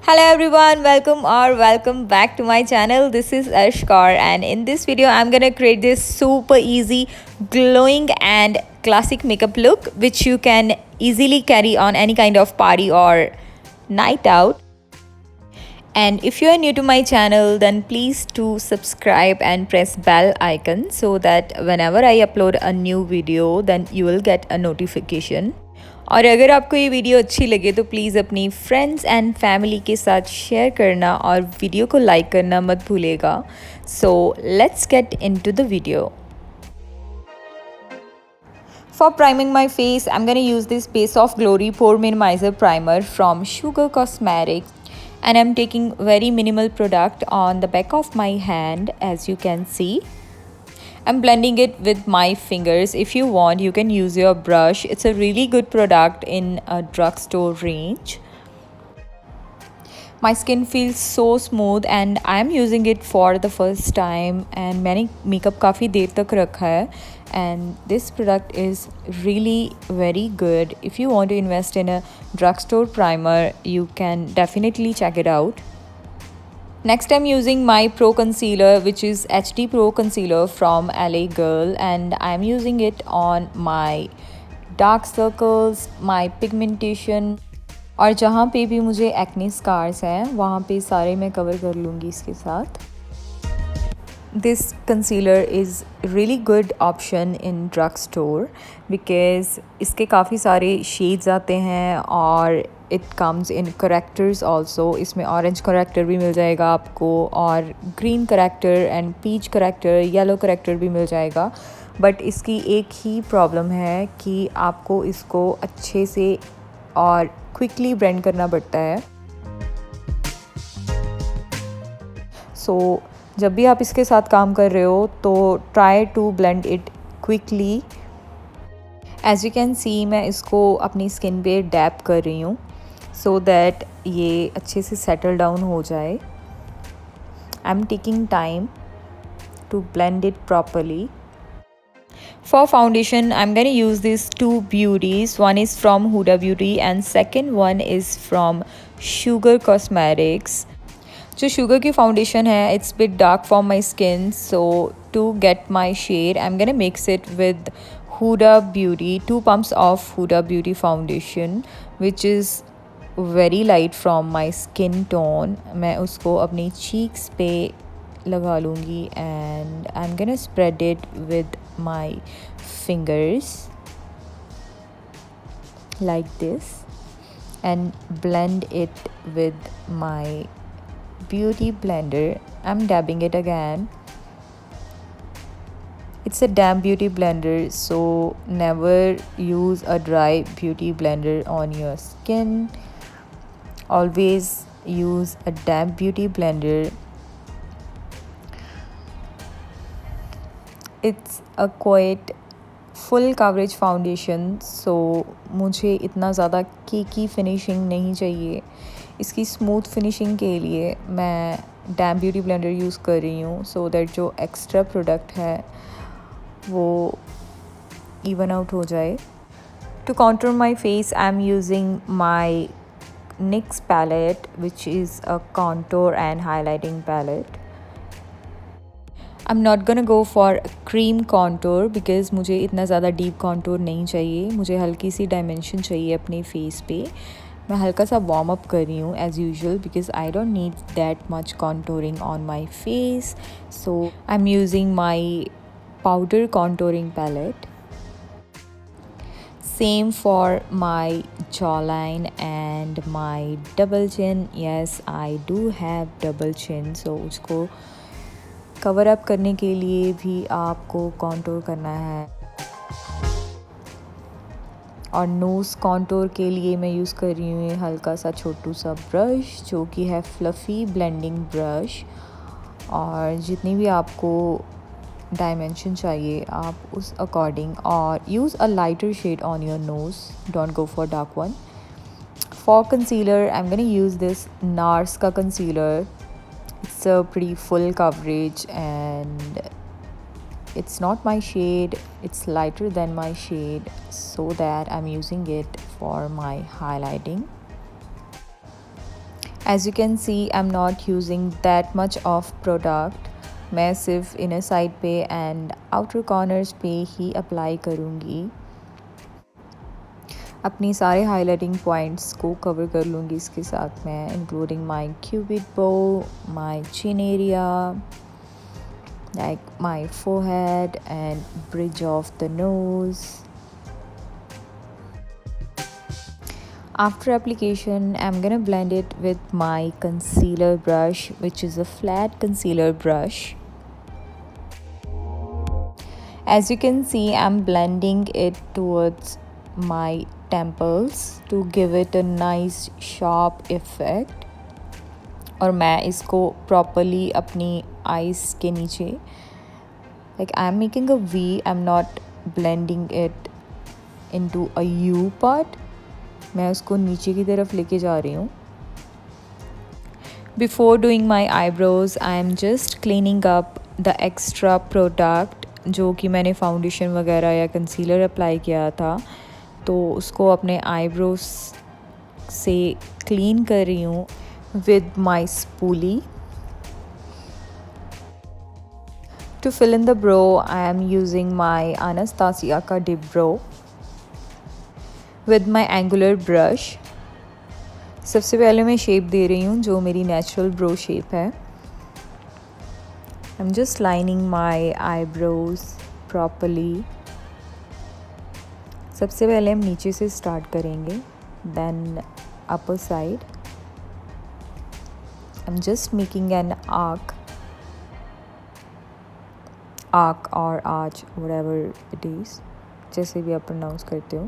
Hello everyone, welcome back to my channel. This is Ashkar, and in this video I'm gonna create this super easy glowing and classic makeup look which you can easily carry on any kind of party or night out. And if you are new to my channel, then please do subscribe and press bell icon so that whenever I upload a new video then you will get a notification. और अगर आपको ये video अच्छी लगे तो please अपनी friends and family के साथ शेयर करना और वीडियो को लाइक करना मत भूलेगा. So let's get into the video. For priming my face, I'm going to use this Base of Glory Pore Minimizer Primer from Sugar Cosmetics. And I'm taking very minimal product on the back of my hand, as you can see. I'm blending it with my fingers. If you want, you can use your brush. It's a really good product in a drugstore range. My skin feels so smooth and I'm using it for the first time. And मैंने makeup काफ़ी देर तक रखा है. And this product is really very good. If you want to invest in a drugstore primer, you can definitely check it out. Next, I'm using my Pro Concealer, which is HD Pro Concealer from LA Girl, and I'm using it on my dark circles, my pigmentation, और जहाँ पे भी मुझे acne scars हैं वहाँ पे सारे मैं कवर कर लूँगी इसके साथ. This concealer is really good option in drugstore because इसके काफ़ी सारे shades आते हैं और it comes in correctors also. इसमें orange corrector भी मिल जाएगा आपको और green corrector and peach corrector, yellow corrector भी मिल जाएगा. बट इसकी एक ही प्रॉब्लम है कि आपको इसको अच्छे से और क्विकली ब्लेंड करना पड़ता है. सो जब भी आप इसके साथ काम कर रहे हो तो try to blend it quickly. As you can see मैं इसको अपनी स्किन पे डैप कर रही हूँ सो दैट ये अच्छे से सेटल डाउन हो जाए. I am taking time to blend it properly. For foundation, I'm going to use these two beauties. One is from Huda Beauty and second one is from Sugar Cosmetics. जो Sugar की foundation है it's bit dark for my skin, so to get my shade I am gonna mix it with Huda Beauty 2 pumps of Huda Beauty foundation which is very light from my skin tone. मैं उसको अपनी cheeks पे लगा लूँगी and I am gonna spread it with my fingers like this and blend it with my beauty blender. I'm dabbing it again. It's a damp beauty blender, so never use a dry beauty blender on your skin. Always use a damp beauty blender. It's a quite full coverage foundation, so मुझे इतना ज़्यादा केकी finishing नहीं चाहिए. इसकी smooth finishing के लिए मैं dam beauty blender use कर रही हूँ सो दैट जो एक्स्ट्रा प्रोडक्ट है वो इवन आउट हो जाए. To contour my face I am using my NYX palette which is a contour and highlighting palette. I'm not gonna go for cream contour because मुझे इतना ज़्यादा deep contour नहीं चाहिए. मुझे हल्की सी डायमेंशन चाहिए अपने फेस पे. मैं हल्का सा वार्म अप कर रही हूँ as usual because I don't need that much contouring on my face. So I am using my powder contouring palette. Same for my jawline and my double chin. Yes, I do have double chin. So उसको cover up करने के लिए भी आपको contour करना है. और nose contour के लिए मैं यूज़ कर रही हूँ हल्का सा छोटू सा ब्रश जो कि है फ्लफ़ी ब्लेंडिंग ब्रश. और जितनी भी आपको डायमेंशन चाहिए आप उस अकॉर्डिंग और use a lighter shade on your nose. Don't go for dark one. For concealer I am gonna use this NARS का concealer. It's a pretty full coverage and it's not my shade, it's lighter than my shade, so that I'm using it for my highlighting. As you can see, I'm not using that much of product. मैं सिर्फ inner side पे and outer corners पे ही apply करूँगी. अपनी सारे highlighting points को cover कर लूँगी इसके साथ में, इंक्लूडिंग माय क्यूपिड बो, my chin area, like my forehead and bridge of the nose. After application, I'm gonna blend it with my concealer brush, which is a flat concealer brush. As you can see, I'm blending it towards my temples to give it a nice sharp effect. और मैं इसको properly अपनी eyes के नीचे, like I'm making a V, I'm not blending it into a U part. मैं उसको नीचे की तरफ लेके जा रही हूँ. Before doing my eyebrows, I am just cleaning up the extra product जो कि मैंने फाउंडेशन वगैरह या कंसीलर अप्लाई किया था, तो उसको अपने आईब्रोज से क्लीन कर रही हूँ with my spoolie. To fill in the brow, I am using my Anastasia का dip brow with my angular brush. सबसे पहले मैं शेप दे रही हूँ जो मेरी नेचुरल ब्रो शेप है. I'm just lining my eyebrows properly. सबसे पहले हम नीचे से स्टार्ट करेंगे, then upper side. I'm just making an arc or arch, whatever it is, जैसे भी आप pronounce करते हो.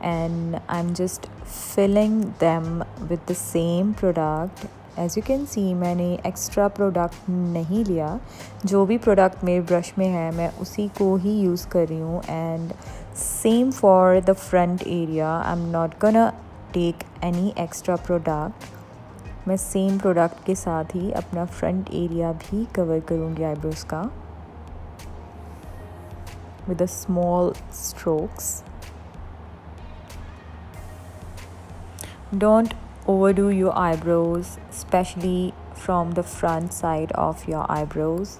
And I'm just filling them with the same product. As you can see, मैंने एक्स्ट्रा प्रोडक्ट नहीं लिया. जो भी प्रोडक्ट मेरे ब्रश में है मैं उसी को ही यूज़ कर रही हूँ. And same for the front area, I am not gonna take any extra product. मैं सेम प्रोडक्ट के साथ ही अपना फ्रंट एरिया भी कवर करूँगी आईब्रोज़ का with a small strokes. Don't overdo your eyebrows, especially from the front side of your eyebrows,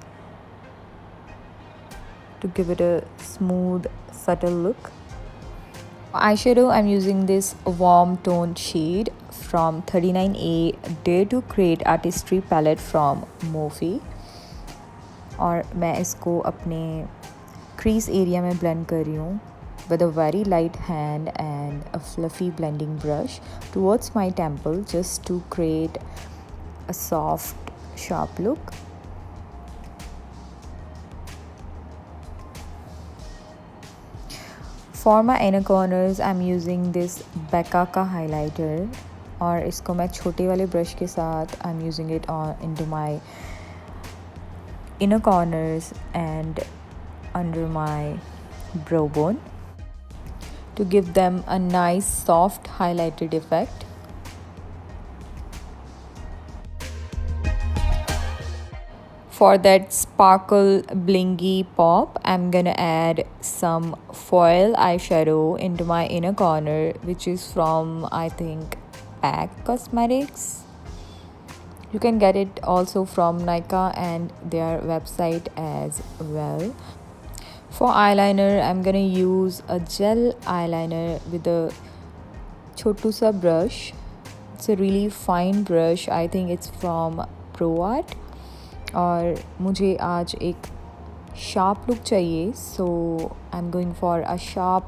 to give it a smooth, subtle look. Eyeshadow, I'm using this warm toned shade from 39A Dare to Create Artistry palette from Morphe. और मैं इसको अपने crease area में blend कर रही हूँ with a very light hand and a fluffy blending brush towards my temple, just to create a soft, sharp look. For my inner corners, I'm using this Becca का highlighter, और इसको मैं छोटे वाले brush के साथ I'm using it into my inner corners and under my brow bone, to give them a nice soft highlighted effect. For that sparkle blingy pop, I'm gonna add some foil eyeshadow into my inner corner, which is from, I think, PAC Cosmetics. You can get it also from Nykaa and their website as well. For eyeliner, I'm gonna use a gel eyeliner with a chotu sa brush. It's a really fine brush. I think it's from Pro Art. और मुझे आज एक sharp look चाहिए, so I'm going for a sharp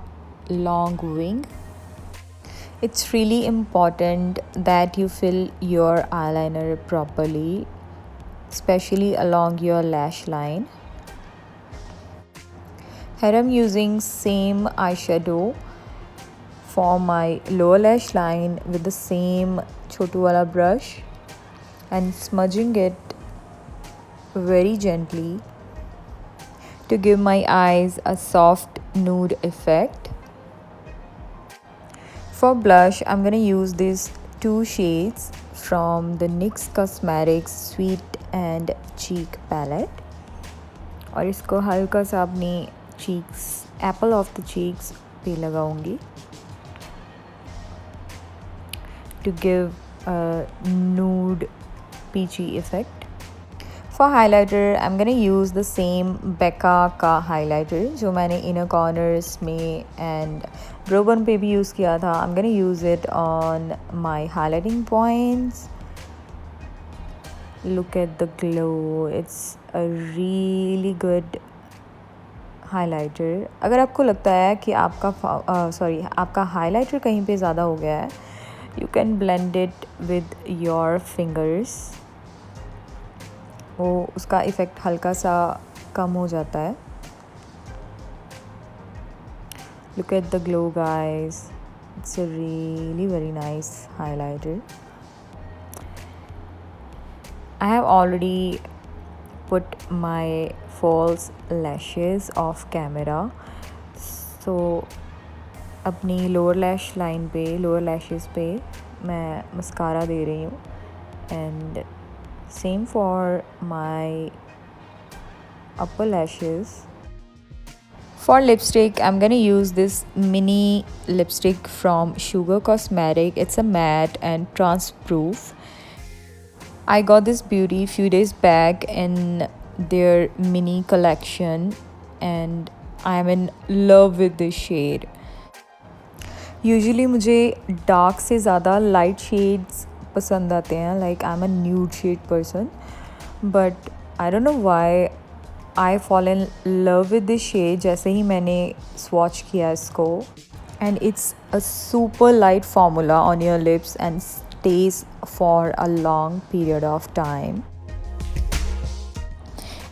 long wing. It's really important that you fill your eyeliner properly, especially along your lash line. Here I'm using same eyeshadow for my lower lash line with the same chotu wala brush and smudging it very gently to give my eyes a soft nude effect. For blush, I'm gonna use these two shades from the NYX Cosmetics Sweet and Cheek palette, और इसको हल्का सा अपनी cheeks, apple of the cheeks पे लगाऊंगी to give a nude peachy effect. For highlighter, I'm gonna use the same Becca का highlighter जो मैंने inner corners में and brow bone पे भी use किया था. I'm gonna use it on my highlighting points. Look at the glow. It's a really good highlighter. अगर आपको लगता है कि आपका highlighter कहीं पे ज़्यादा हो गया है, you can blend it with your fingers. वो उसका इफ़ेक्ट हल्का सा कम हो जाता है. Look at the glow, guys. It's a really very nice highlighter. I have already put my false lashes off camera. So अपनी lower lash line पे, lower lashes पे मैं mascara दे रही हूँ. And same for my upper lashes. For lipstick, I'm gonna use this mini lipstick from Sugar Cosmetic. It's a matte and trans-proof. I got this beauty few days back in their mini collection and I'm in love with this shade. Usually मुझे dark से ज़्यादा light shades पसंद आते हैं. Like I'm a nude shade person, but I don't know why I fall in love with this shade जैसे ही मैंने swatch किया इसको. And it's a super light formula on your lips and stays for a long period of time.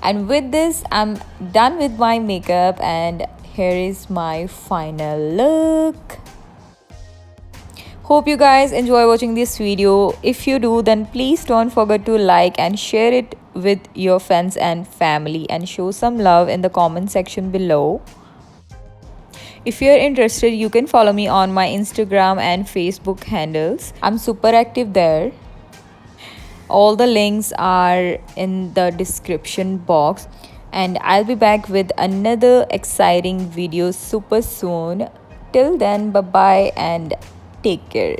And with this, I'm done with my makeup and here is my final look. Hope you guys enjoy watching this video. If you do, then please don't forget to like and share it with your friends and family and show some love in the comment section below. If you're interested, you can follow me on my Instagram and Facebook handles. I'm super active there. All the links are in the description box and I'll be back with another exciting video super soon. Till then, bye bye and take care.